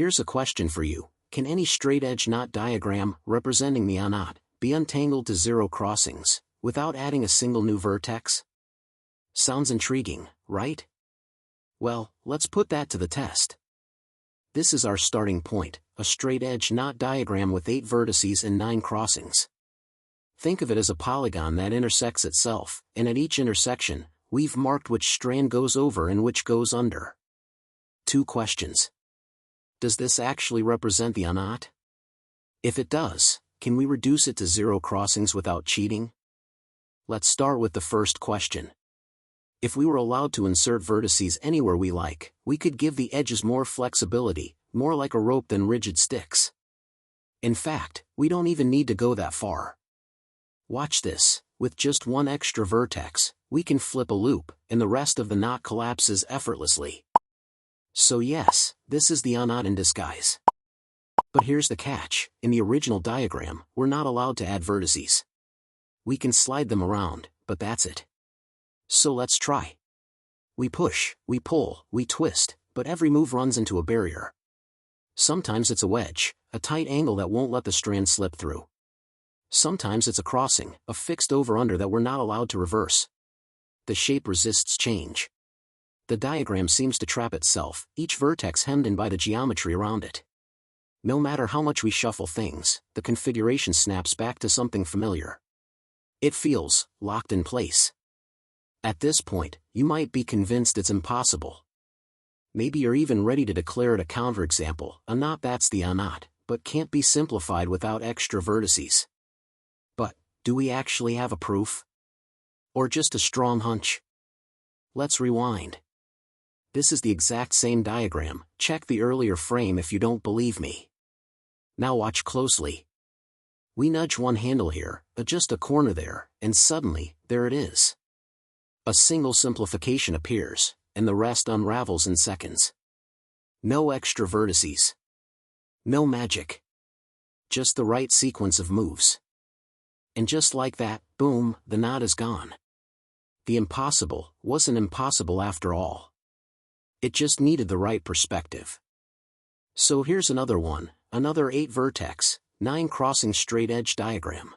Here's a question for you. Can any straight-edge knot diagram, representing the unknot, be untangled to zero crossings, without adding a single new vertex? Sounds intriguing, right? Well, let's put that to the test. This is our starting point, a straight-edge knot diagram with 8 vertices and 9 crossings. Think of it as a polygon that intersects itself, and at each intersection, we've marked which strand goes over and which goes under. 2 questions. Does this actually represent the unknot? If it does, can we reduce it to 0 crossings without cheating? Let's start with the first question. If we were allowed to insert vertices anywhere we like, we could give the edges more flexibility, more like a rope than rigid sticks. In fact, we don't even need to go that far. Watch this. With just one extra vertex, we can flip a loop, and the rest of the knot collapses effortlessly. So yes, this is the unknot in disguise. But here's the catch. In the original diagram, we're not allowed to add vertices. We can slide them around, but that's it. So let's try. We push, we pull, we twist, but every move runs into a barrier. Sometimes it's a wedge, a tight angle that won't let the strand slip through. Sometimes it's a crossing, a fixed over-under that we're not allowed to reverse. The shape resists change. The diagram seems to trap itself, each vertex hemmed in by the geometry around it. No matter how much we shuffle things, the configuration snaps back to something familiar. It feels locked in place. At this point, you might be convinced it's impossible. Maybe you're even ready to declare it a counterexample, a knot that's the unknot, but can't be simplified without extra vertices. But, do we actually have a proof? Or just a strong hunch? Let's rewind. This is the exact same diagram. Check the earlier frame if you don't believe me. Now watch closely. We nudge one handle here, adjust a corner there, and suddenly, there it is. A single simplification appears, and the rest unravels in seconds. No extra vertices. No magic. Just the right sequence of moves. And just like that, boom, the knot is gone. The impossible wasn't impossible after all. It just needed the right perspective. So here's another one, another 8 vertex, 9 crossing straight edge diagram.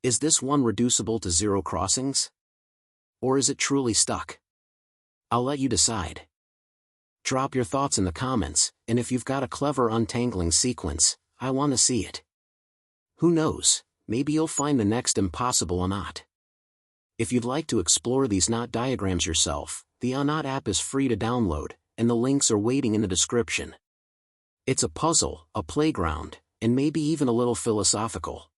Is this one reducible to 0 crossings? Or is it truly stuck? I'll let you decide. Drop your thoughts in the comments, and if you've got a clever untangling sequence, I want to see it. Who knows, maybe you'll find the next impossible unknot. If you'd like to explore these knot diagrams yourself, the Unknot app is free to download, and the links are waiting in the description. It's a puzzle, a playground, and maybe even a little philosophical.